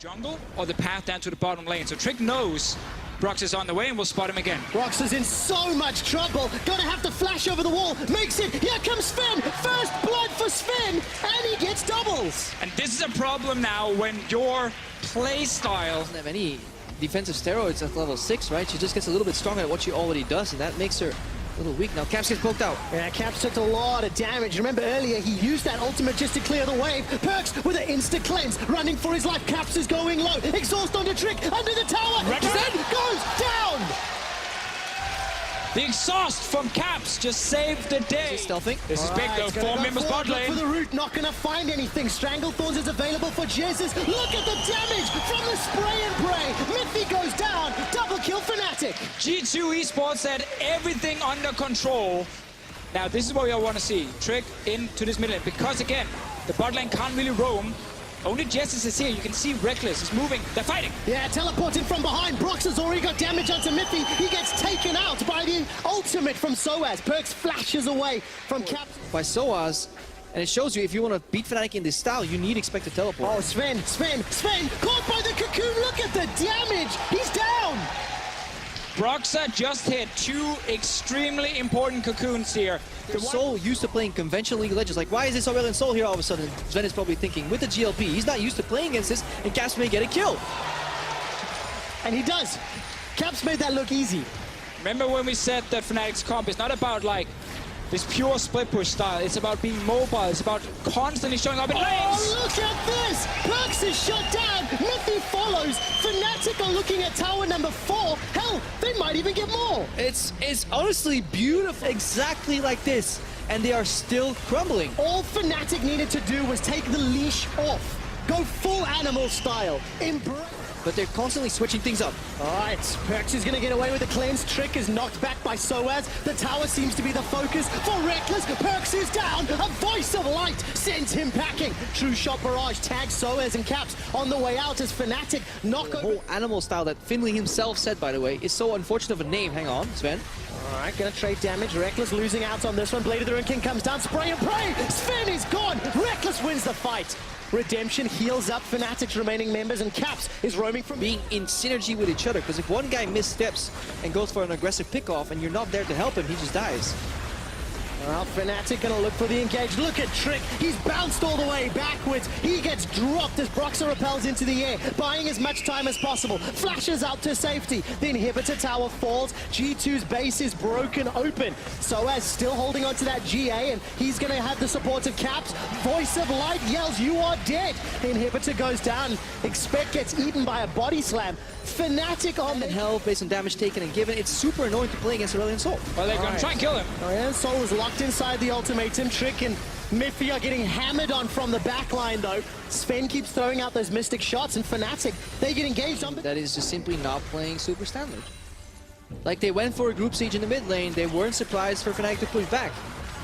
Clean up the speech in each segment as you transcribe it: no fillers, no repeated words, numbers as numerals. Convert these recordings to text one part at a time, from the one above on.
jungle or the path down to the bottom lane. So Trick knows Brox is on the way and we'll spot him again. Brox is in so much trouble. Gonna have to flash over the wall. Makes it. Here comes Sven. First blood for Sven. And he gets doubles. And this is a problem now when your play style Doesn't have any defensive steroids at level 6, right? She just gets a little bit stronger at what she already does, and that makes her a little weak. Now Caps gets poked out. Yeah, Caps took a lot of damage. Remember earlier, he used that ultimate just to clear the wave. Perks with an insta-cleanse, running for his life. Caps is going low. Exhaust onto Trick, under the tower. Zen goes down! the exhaust from Caps just saved the day. Stealthing. This is big though, 4 members bot lane. For the root, not gonna find anything. Stranglethorns is available for Jesus. Look at the damage from the spray and pray. Mithy goes down, double kill Fnatic. G2 Esports had everything under control. Now this is what we all want to see. Trick into this mid lane, because again, the bot lane can't really roam. Only Jesus is here. You can see Reckless is moving. They're fighting. Yeah, teleporting from behind. Brox has already got damage onto Mithy. He gets taken out by the ultimate from Soaz. Perks flashes away from Cap. By Soaz, and it shows you if you want to beat Fnatic in this style, you need expected teleport. Oh, Sven, caught by the cocoon. Look at the damage. He's down. Broxa just hit 2 extremely important cocoons here. They're so used to playing conventional League of Legends. Like, why is this Aurelion Sol here all of a sudden? Sven is probably thinking, with the GLP, he's not used to playing against this, and Caps may get a kill. And he does. Caps made that look easy. Remember when we said that Fnatic's comp is not about like this pure split push style, it's about being mobile, it's about constantly showing up in lanes. Oh, look at this! Perks is shut down, Mithy follows, Fnatic are looking at tower number 4. Hell, they might even get more. It's honestly beautiful, exactly like this, and they are still crumbling. All Fnatic needed to do was take the leash off, go full animal style, embrace. But they're constantly switching things up. Alright, Perks is going to get away with the cleanse. Trick is knocked back by Soaz. The tower seems to be the focus for Reckless. Perks is down. A voice of light sends him packing. True shot barrage tags Soaz and Caps on the way out as Fnatic knock The over. whole animal style that Finley himself said, by the way, is so unfortunate of a name. Hang on, Sven. Alright, gonna trade damage. Reckless losing out on this one. Blade of the Ruin King comes down. Spray and pray. Sven is gone. Reckless wins the fight. Redemption heals up Fnatic's remaining members, and Caps is roaming from Being in synergy with each other, because if one guy missteps and goes for an aggressive pickoff and you're not there to help him, he just dies. Well, Fnatic gonna look for the engage. Look at Trick. He's bounced all the way backwards. He gets dropped as Broxa repels into the air, buying as much time as possible. Flashes out to safety. The inhibitor tower falls. G2's base is broken open. Soaz still holding on to that GA, and he's gonna have the support of Caps. Voice of Light yells, "You are dead." The inhibitor goes down. Expect gets eaten by a body slam. Fnatic on the Health based on damage taken and given. It's super annoying to play against Aurelion Sol. Well, they're gonna try and kill him. Oh yeah, Sol is locked inside the ultimatum. Trick and Mithy are getting hammered on from the backline though. Sven keeps throwing out those mystic shots, and Fnatic, they get engaged on. That is just simply not playing super standard. Like, they went for a group siege in the mid lane. They weren't surprised for Fnatic to push back.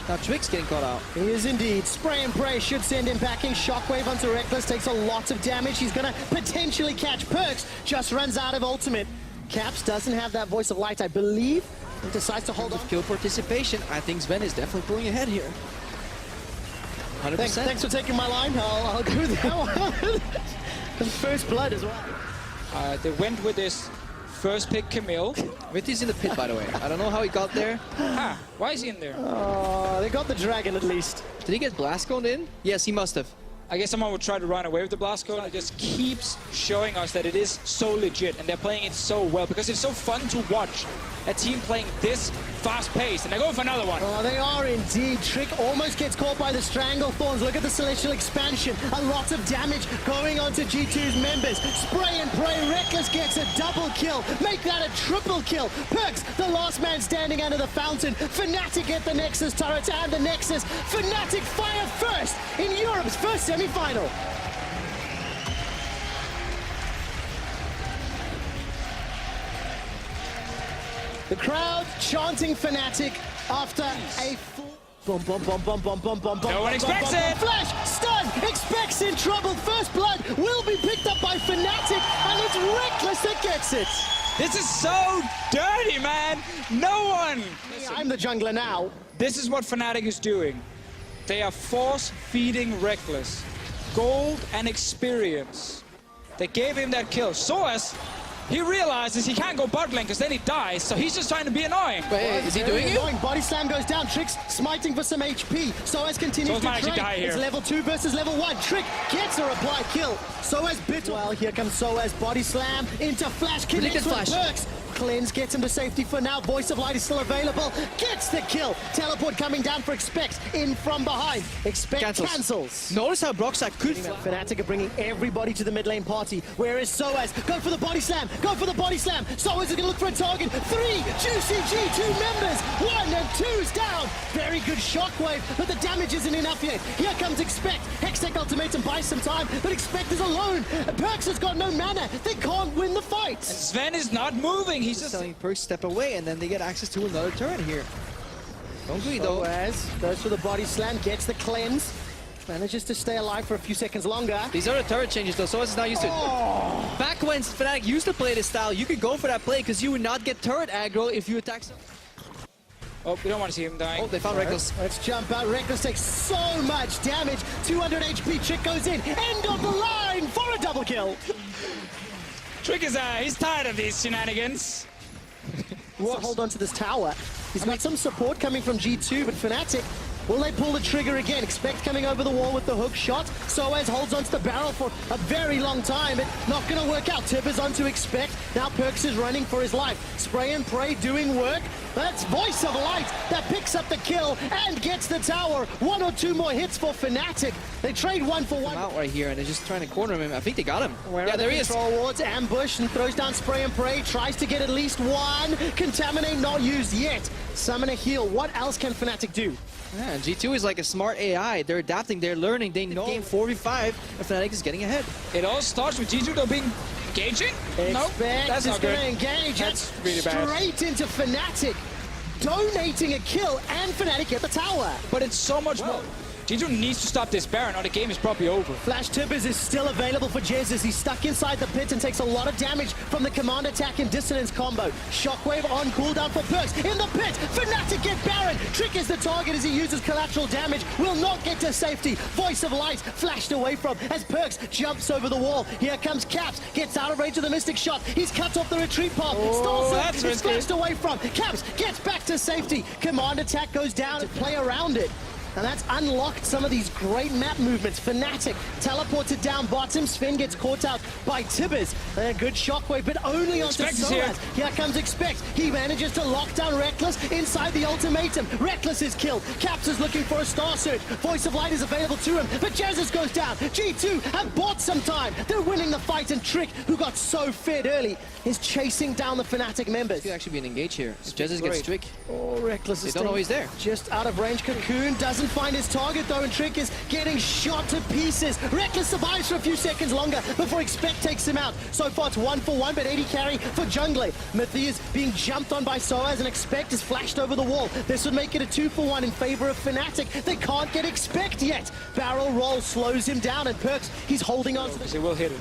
Now Trick's getting caught out. He is indeed. Spray and pray should send him packing. Shockwave onto Reckless, takes a lot of damage. He's gonna potentially catch Perks, just runs out of ultimate. Caps doesn't have that voice of light, I believe, and decides to hold on. Kill participation, I think Sven is definitely pulling ahead here. 100%. Thanks for taking my line. I'll go with that one. And first blood as well. They went with this first pick Camille. Mithy's in the pit, by the way. I don't know how he got there. Why is he in there? Oh, they got the dragon at least. Did he get blast cone in? Yes, he must have. I guess someone would try to run away with the blast code. It just keeps showing us that it is so legit and they're playing it so well, because it's so fun to watch a team playing this fast pace, and they're going for another one. Oh, they are indeed. Trick almost gets caught by the Stranglethorns. Look at the Celestial Expansion. A lot of damage going on to G2's members. Spray and pray. Reckless gets a double kill. Make that a triple kill. Perks, the last man standing under the fountain. Fnatic get the Nexus turrets and the Nexus. Fnatic fire first in Europe's first semi-final. The crowd chanting Fnatic after a full... Boom, boom, boom, boom, boom, boom, boom, boom. No one expects it! Flash, stun, expects in trouble. First blood will be picked up by Fnatic, and it's Reckless that gets it. This is so dirty, man! No one! I'm the jungler now. This is what Fnatic is doing. They are force-feeding Reckless gold and experience. They gave him that kill. Soaz, he realizes he can't go bot lane because then he dies, so he's just trying to be annoying. Wait, is he doing it? Body slam goes down. Trick's smiting for some HP. Soaz continues Soaz might to actually die trade. here. It's level 2 versus level 1. Trick gets a reply kill. Soaz bit well. Here comes Soaz. Body slam into flash. Connects with Perks. Cleanse gets him to safety for now. Voice of Light is still available. Gets the kill. Teleport coming down for Expect. In from behind. Expect cancels. Notice how Broxah could Fnatic are bringing everybody to the mid lane party. Where is Soaz? Go for the body slam. Go for the body slam. Soaz is going to look for a target. 3 juicy G2 members. 1 and 2's down. Very good shockwave, but the damage isn't enough yet. Here comes Expect. Hextech Ultimatum buys some time, but Expect is alone. Perks has got no mana. They can't win the fight. Sven is not moving. He's just telling Perks step away, and then they get access to another turret here. Don't greed though. Soaz goes for the body slam, gets the cleanse. Manages to stay alive for a few seconds longer. These are the turret changes though, Soaz is not used to it. Back when Fnatic used to play this style, you could go for that play because you would not get turret aggro if you attack some. Oh, we don't want to see him dying. Oh, they found Reckless. Let's jump out. Reckless takes so much damage. 200 HP. Trick goes in. End of the line for a double kill. Trick is he's tired of these shenanigans. Hold on to this tower. He's got some support coming from G2, but Fnatic, will they pull the trigger again? Expect coming over the wall with the hook shot. Soaz holds onto the barrel for a very long time, but not going to work out. Tip is on to Expect. Now Perks is running for his life. Spray and pray doing work. That's Voice of Light that picks up the kill and gets the tower. 1 or 2 more hits for Fnatic. They trade 1 for 1. Out right here, and they're just trying to corner him. I think they got him. Yeah, there he is. Control wards, ambush, and throws down Spray and Pray. Tries to get at least 1. Contaminate not used yet. Summon a heal. What else can Fnatic do? Yeah, G2 is like a smart AI. They're adapting, they're learning, they know. Game 4v5, and Fnatic is getting ahead. It all starts with G2 though being engaging. No, that's not good. Engage. That's really bad. Straight into Fnatic. Donating a kill, and Fnatic at the tower. But it's so much more. G2 needs to stop this Baron or the game is probably over. Flash Tibbers is still available for Jez as he's stuck inside the pit and takes a lot of damage from the command attack and dissonance combo. Shockwave on cooldown for Perks. In the pit, Fnatic get Baron. Trick is the target as he uses collateral damage. Will not get to safety. Voice of Light flashed away from as Perks jumps over the wall. Here comes Caps. Gets out of range of the Mystic Shot. He's cut off the retreat path. That's He's flashed away from. Caps gets back to safety. Command attack goes down to play around it. And that's unlocked some of these great map movements. Fnatic teleported down bottom. Sven gets caught out by Tibbers. A good shockwave, but only onto Soaz. Here comes Expect. He manages to lock down Reckless inside the ultimatum. Reckless is killed. Caps is looking for a star search. Voice of Light is available to him, but Jesus goes down. G2 have bought some time. They're winning the fight, and Trick, who got so fed early, is chasing down the Fnatic members. This could actually be an engage here. Jesus gets Trick. Oh, Reckless is they don't know he's there. Just out of range. Cocoon doesn't find his target though, and Trick is getting shot to pieces. Reckless survives for a few seconds longer before Expect takes him out. So far it's 1 for 1, but 80 carry for Jungler. Mythi is being jumped on by Soaz, and Expect is flashed over the wall. This would make it a 2 for 1 in favor of Fnatic. They can't get Expect yet. Barrel roll slows him down, and Perks, he's holding on to the... They will hit it.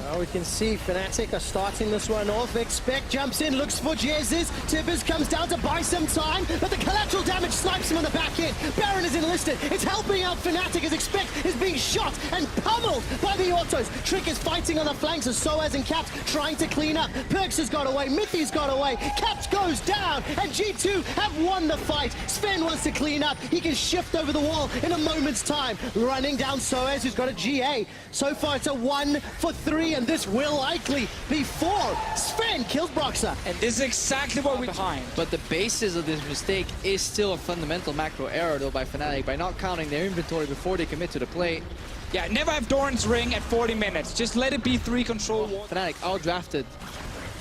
Well, we can see Fnatic are starting this one off. Expect jumps in, looks for Jez's. Tibbers comes down to buy some time, but the collateral damage snipes him on the back end. Baron is enlisted. It's helping out Fnatic as Expect is being shot and pummeled by the autos. Trick is fighting on the flanks as Soaz and Caps trying to clean up. Perks has got away. Mythi's got away. Caps goes down, and G2 have won the fight. Sven wants to clean up. He can shift over the wall in a moment's time. Running down Soaz, who's got a GA. So far, it's a 1 for 3. And this will likely be 4. Sven kills Broxah. And this is exactly what we're behind. But the basis of this mistake is still a fundamental macro error though by Fnatic by not counting their inventory before they commit to the play. Yeah, never have Doran's ring at 40 minutes. Just let it be 3 control. Fnatic outdrafted.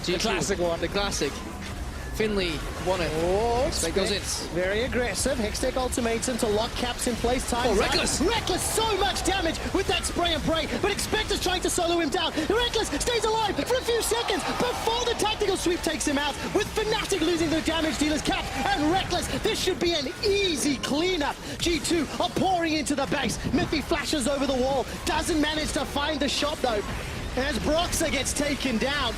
The classic one. The classic. Finley won it. Oh, Expect goes in. Very aggressive. Hextech ultimatum to lock Caps in place. Time. Reckless! Reckless, so much damage with that spray and pray, but Expect is trying to solo him down. Reckless stays alive for a few seconds before the tactical sweep takes him out, with Fnatic losing their damage dealers, Cap and Reckless. This should be an easy cleanup. G2 are pouring into the base. Mythi flashes over the wall, doesn't manage to find the shot though, as Broxah gets taken down.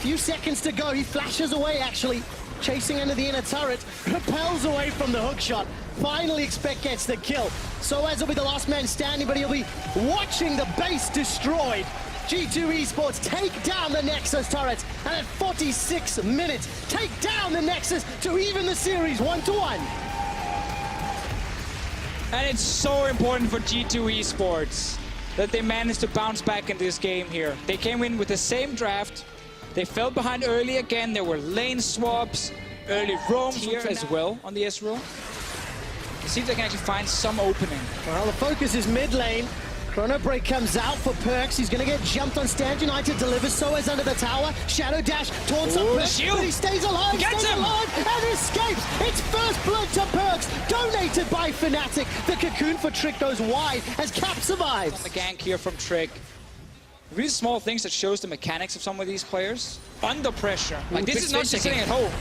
Few seconds to go. He flashes away, actually, chasing into the inner turret, repels away from the hook shot. Finally, Expect gets the kill. Soaz will be the last man standing, but he'll be watching the base destroyed. G2 Esports take down the Nexus turret, and at 46 minutes, take down the Nexus to even the series 1-1. And it's so important for G2 Esports that they managed to bounce back in this game here. They came in with the same draft. They fell behind early again. There were lane swaps, early roams here as well on the S row. See if they can actually find some opening. Well, the focus is mid lane. Chrono Break comes out for Perks. He's going to get jumped on Stand United, delivers Soaz under the tower. Shadow Dash taunts up Perks, but he stays alive, and escapes. It's first blood to Perks, donated by Fnatic. The cocoon for Trick goes wide as Cap survives. On the gank here from Trick. Really small things that shows the mechanics of some of these players. Under pressure. Like, this is not just sitting at home.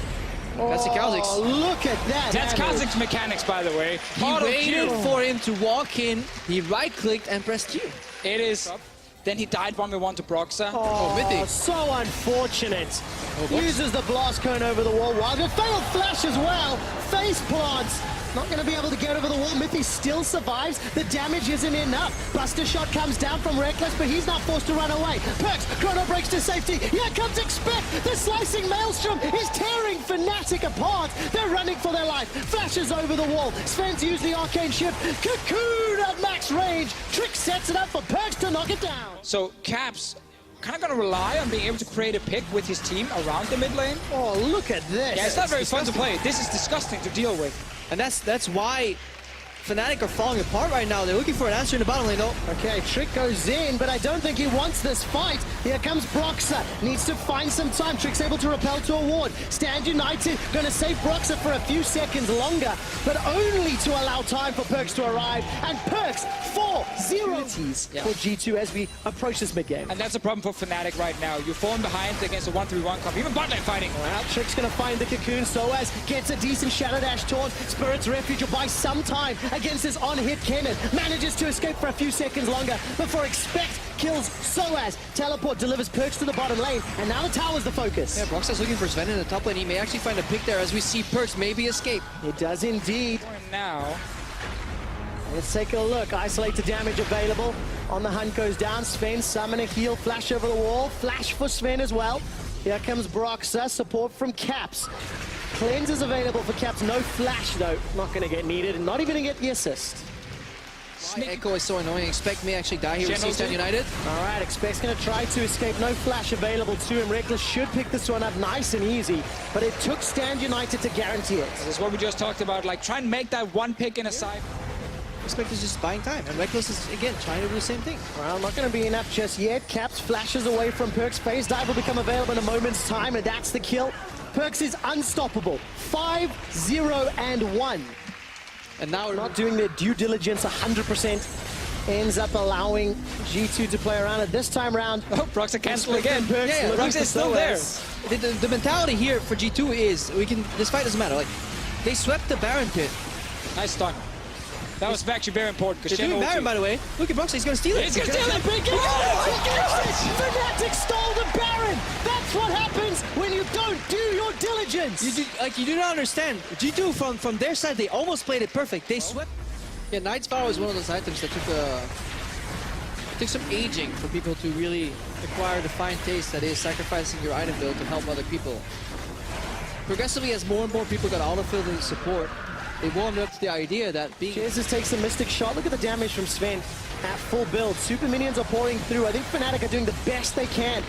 That's the Oh, look at that. That's Kha'Zix's mechanics, by the way. He waited for him to walk in, he right-clicked and pressed Q. It is. Then he died 1v1 to Broxah. Oh, Mythic. so unfortunate. Uses the blast cone over the wall. Wilder failed flash as well. Face plants. Not going to be able to get over the wall. Mythy still survives. The damage isn't enough. Buster shot comes down from Reckless, but he's not forced to run away. Perks, Chrono breaks to safety. Here comes Expect. The slicing Maelstrom is tearing Fnatic apart. They're running for their life. Flashes over the wall. Sven's used the arcane shift. Cocoon at max range. Trick sets it up for Perks to knock it down. So Caps kind of going to rely on being able to create a pick with his team around the mid lane. Oh, look at this. Yeah, it's not very fun to play. This is disgusting to deal with. And that's why Fnatic are falling apart right now. They're looking for an answer in the bottom lane, though. Okay, Trick goes in, but I don't think he wants this fight. Here comes Broxah. Needs to find some time. Trick's able to repel to a ward. Stand United going to save Broxah for a few seconds longer, but only to allow time for Perks to arrive. And Perks 4-0 for G2 as we approach this mid-game. And that's a problem for Fnatic right now. You're falling behind against a 1-3-1 comp. Even bot lane fighting. Well, Trick's going to find the cocoon. Soaz gets a decent Shadow Dash taunt. Spirit's Refuge will buy some time against this on-hit Kennen. Manages to escape for a few seconds longer before Expect kills Soaz. Teleport delivers Perks to the bottom lane, and now the tower's the focus. Yeah, Broxah's looking for Sven in the top lane. He may actually find a pick there as we see Perks maybe escape. It does indeed. And now, let's take a look. Isolated damage available. On the hunt goes down. Sven summon a heal. Flash over the wall. Flash for Sven as well. Here comes Broxah. Support from Caps. Cleanse is available for Caps. No flash though. Not going to get needed, and not even going to get the assist. Echo is so annoying. Expect may actually die here. We see Stand United. All right, Expect's going to try to escape. No flash available to him. Reckless should pick this one up nice and easy, but it took Stand United to guarantee it. this is what we just talked about. Like, try and make that one pick in a side. Expect is just buying time, and Reckless is again trying to do the same thing. Well, not going to be enough just yet. Caps flashes away from Perks. Phase dive will become available in a moment's time, and that's the kill. Perks is unstoppable. 5-0-1. And now we're Not doing their due diligence 100%. Ends up allowing G2 to play around it this time round. Oh, Broxah cancel again. Perks Yeah, looking Broxah for is still there. Soaz. the mentality here for G2 is this fight doesn't matter. Like, they swept the Baron pit. Nice stun. That was actually very important because They're doing Baron, by the way. Look at Broxah, he's gonna steal it. He's gonna steal it! Fnatic stole the Baron! That's what happens when you don't do your diligence! You do not understand. G2 from their side, they almost played it perfect. They swept. Yeah, Knight's Vow is one of those items that took some aging for people to really acquire the fine taste that is sacrificing your item build to help other people. Progressively, as more and more people got autofilled support, they warmed up to the idea that being... Jesus takes a Mystic Shot. Look at the damage from Sven at full build. Super minions are pouring through. I think Fnatic are doing the best they can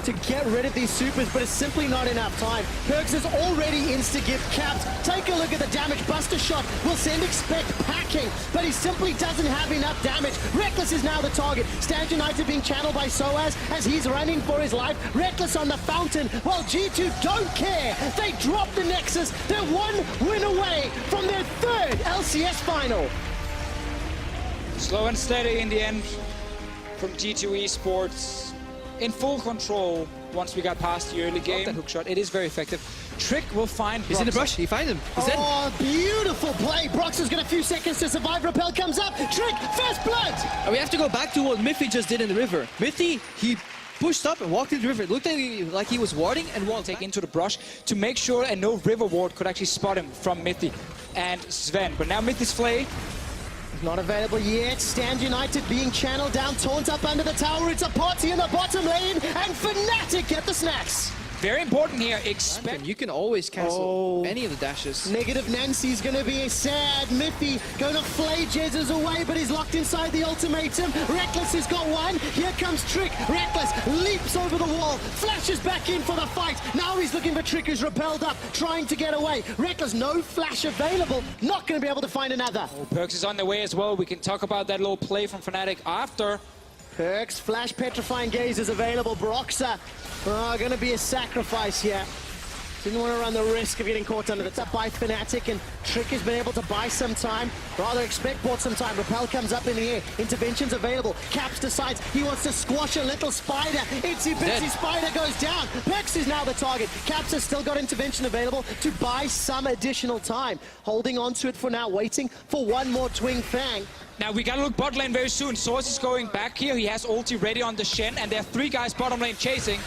to get rid of these supers, but it's simply not enough time. Perks is already insta-gift capped. Take a look at the damage. Buster Shot will send Expect packing, but he simply doesn't have enough damage. Reckless is now the target. Stand United being channeled by Soaz as he's running for his life. Reckless on the fountain, while G2 don't care. They drop the Nexus. They're one win away from their third LCS final. Slow and steady in the end from G2 Esports. In full control once we got past the early game. That hook shot, it is very effective. Trick will find He's in the brush, he finds him. He's oh, beautiful play. Broxah's got a few seconds to survive. Repel comes up. Trick, first blood. And we have to go back to what Miffy just did in the river. Miffy, he pushed up and walked into the river. It looked like he was warding and walked take into the brush to make sure no river ward could actually spot him from Mithy and Sven. But now Mithy's Flay Not available yet. Stand United being channeled down, taunt up under the tower. It's a party in the bottom lane, and Fnatic get the snacks. Very important here. Expect. You can always cancel any of the dashes. Negative Nancy's gonna be a sad. Miffy gonna flay Jesus away, but he's locked inside the ultimatum. Reckless has got one. Here comes Trick. Reckless leaps over the wall, flashes back in for the fight. Now he's looking for Trick, who's repelled up, trying to get away. Reckless, no flash available. Not gonna be able to find another. Perks is on the way as well. We can talk about that little play from Fnatic after. Perks, flash petrifying gaze is available. Broxer, gonna be a sacrifice here. Didn't want to run the risk of getting caught under the top by Fnatic, and Trick has been able to buy some time. Rather expect bought some time. Repel comes up in the air. Intervention's available. Caps decides he wants to squash a little spider. Itsy bitsy spider goes down. Perks is now the target. Caps has still got intervention available to buy some additional time. Holding on to it for now, waiting for one more Twin Fang. Now we gotta look bot lane very soon. Source is going back here. He has ulti ready on the Shen, and there are 3 guys bottom lane chasing.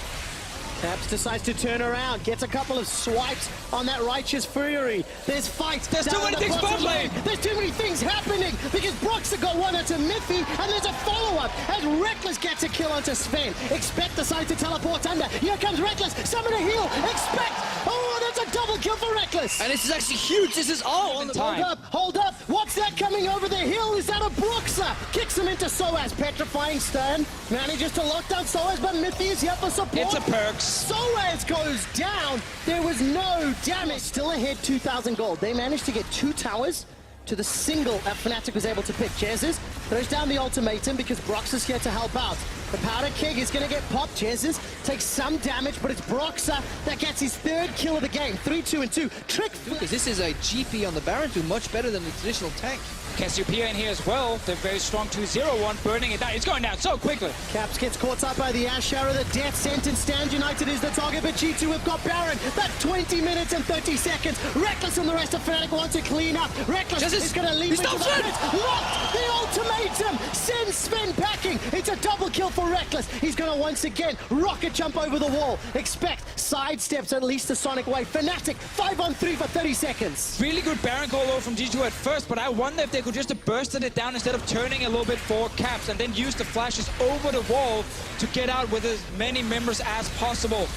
Caps decides to turn around, gets a couple of swipes on that Righteous Fury. There's fights. There's too many things bot lane. There's too many things happening because Broxer got one onto Miffy, and there's a follow-up as Reckless gets a kill onto Sven. Expect decides to teleport under. Here comes Reckless. Summon a heal. Expect. Oh, that's a double kill for Reckless. And this is actually huge. This is all on the time. Hold up. What's that coming over the hill? Is that a Broxer? Kicks him into Soaz. Petrifying stun. Manages to lock down Soaz, but Miffy is here for support. It's a Perks. Soaz goes down. There was no damage. Still ahead 2,000 gold. They managed to get 2 towers to the single that Fnatic was able to pick. Jesus throws down the ultimatum because Brox is here to help out. The powder keg is going to get popped. Jesus takes some damage, but it's Broxer that gets his 3rd kill of the game. 3-2 and 2. Trick. Because this is a GP on the Baron 2, much better than the traditional tank. Cassiopeia in here as well. They're very strong 2-0-1, burning it down. It's going down so quickly. Caps gets caught up by the Ash Arrow. The death sentence. Stand United is the target, but G2 have got Baron. That's 20 minutes and 30 seconds. Reckless and the rest of Fnatic want to clean up. Reckless is going to leap into the pit. Locked the ultimatum. Sends Sven packing. It's a double kill for Reckless. He's going to once again rocket jump over the wall. Expect sidesteps at least a Sonic Wave. Fnatic 5-on-3 for 30 seconds. Really good Baron call though from G2 at first, but I wonder if they could just have bursted it down instead of turning a little bit for Caps and then use the flashes over the wall to get out with as many members as possible.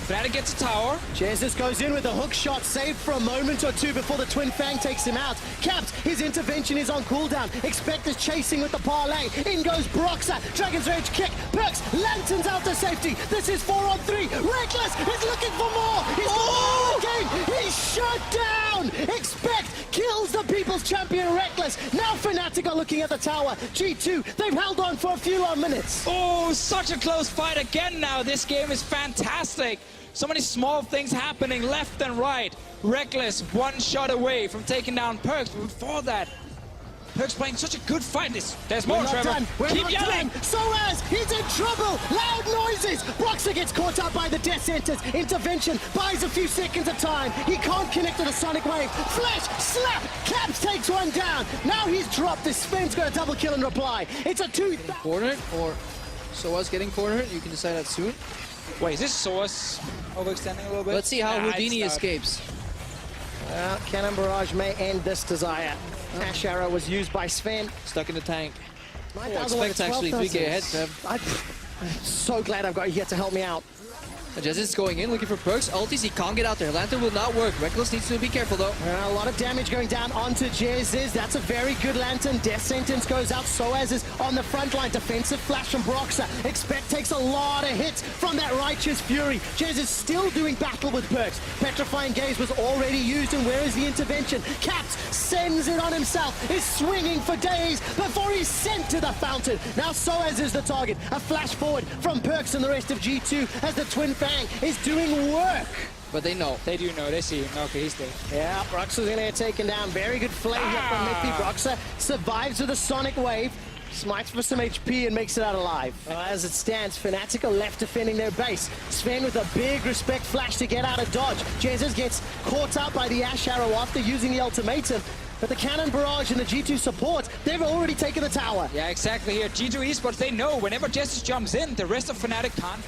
Fnatic gets a tower. Jesus goes in with a hook shot, saved for a moment or two before the Twin Fang takes him out. Caps, his intervention is on cooldown. Expect is chasing with the parlay. In goes Broxer. Dragon's Rage kick. Perks, lanterns out to safety. This is 4-on-3. Reckless is looking for more. He's got more game. He's shut down. Expect kills the People's Champion Reckless. Now Fnatic are looking at the tower. G2, they've held on for a few more minutes. Oh, such a close fight again now. This game is fantastic. So many small things happening left and right. Reckless 1 shot away from taking down Perks. But before that, Perks playing such a good fight. There's more, Trevor. Keep yelling. Soaz, he's in trouble. Loud noises. Broxer gets caught up by the death sentence. Intervention buys a few seconds of time. He can't connect to the Sonic Wave. Flash, slap. Caps takes one down. Now he's dropped. This Sven's got a double kill in reply. It's a 2. Cornered or Soaz getting cornered. You can decide that soon. Wait, is this Source overextending a little bit? Let's see how Houdini escapes. Well, Cannon Barrage may end this desire. Ash Arrow was used by Sven. Stuck in the tank. 9,000 Expect actually 3k ahead, Trev. I'm so glad I've got you here to help me out. Jesus is going in, looking for Perks. Ultis, he can't get out there. Lantern will not work. Reckless needs to be careful, though. A lot of damage going down onto Jesus. That's a very good Lantern. Death Sentence goes out. Soaz is on the front line. Defensive flash from Broxer. Expect takes a lot of hits from that Righteous Fury. Jesus still doing battle with Perks. Petrifying Gaze was already used, and where is the intervention? Caps sends it on himself. Is swinging for days before he's sent to the fountain. Now Soaz is the target. A flash forward from Perks and the rest of G2 as the Twin Fang is doing work. But they know. They do know. They see him. Okay, he's dead. Yeah, Broxer's in there taken down. Very good flay here from Miffy. Broxer survives with a Sonic Wave. Smites for some HP and makes it out alive. As it stands, Fnatic are left defending their base. Sven with a big respect flash to get out of dodge. Jesus gets caught up by the Ash Arrow after using the ultimatum. But the Cannon Barrage and the G2 support, they've already taken the tower. Yeah, exactly here. G2 Esports, they know whenever Justice jumps in, the rest of Fnatic can't.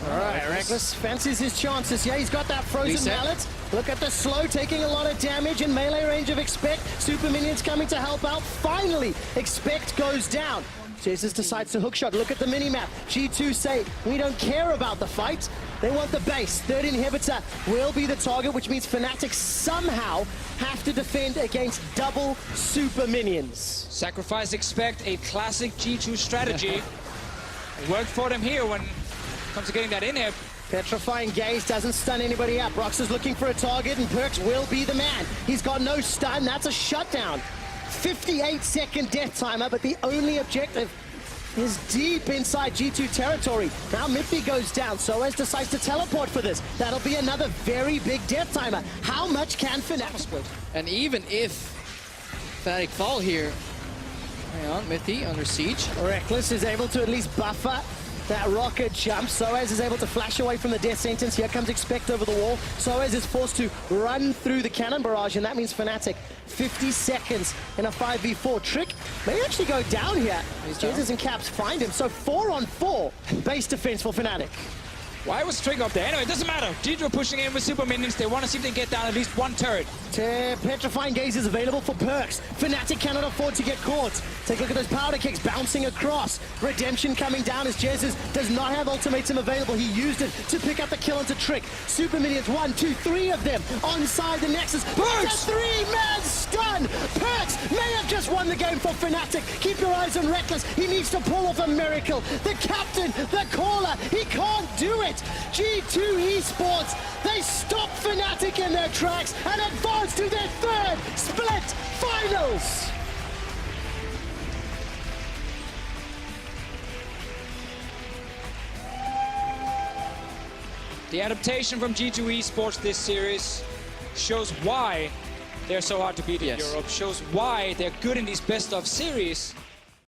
All right, Reckless fancies his chances. Yeah, he's got that frozen Reset. mallet. Look at the slow, taking a lot of damage in melee range of Expect. Super minions coming to help out. Finally, Expect goes down. Jesus decides to hookshot. Look at the minimap. G2 say, we don't care about the fight. They want the base. Third inhibitor will be the target, which means Fnatic somehow have to defend against double super minions. Sacrifice Expect, a classic G2 strategy. It worked for them here when it comes to getting that in here. Petrifying Gaze doesn't stun anybody up. Rox is looking for a target, and Perks will be the man. He's got no stun. That's a shutdown. 58-second death timer, but the only objective is deep inside G2 territory. Now Miffy goes down. Soaz decides to teleport for this. That'll be another very big death timer. How much can Fnatic? And even if Fnatic fall here, hang on, Miffy under siege. Reckless is able to at least buffer that rocket jump. Soaz is able to flash away from the death sentence. Here comes Expect over the wall. Soaz is forced to run through the cannon barrage, and that means Fnatic 50 seconds in a 5v4. Trick may actually go down here. Jesus and Caps find him. So 4-on-4 base defense for Fnatic. Why was Trick up there? Anyway, it doesn't matter. G2 are pushing in with super minions. They want to see if they can get down at least one turret. Petrifying Gaze is available for Perks. Fnatic cannot afford to get caught. Take a look at those powder kicks bouncing across. Redemption coming down as Jesus does not have ultimatum available. He used it to pick up the kill onto Trick. Super minions, 1, 2, 3 of them onside the Nexus. Perks! A 3-man stun! Perks may have just won the game for Fnatic. Keep your eyes on Reckless. He needs to pull off a miracle. The captain, the caller, he can't do it. G2 Esports, they stop Fnatic in their tracks and advance to their third split finals. The adaptation from G2 Esports this series shows why they're so hard to beat in Europe, shows why they're good in these best of series.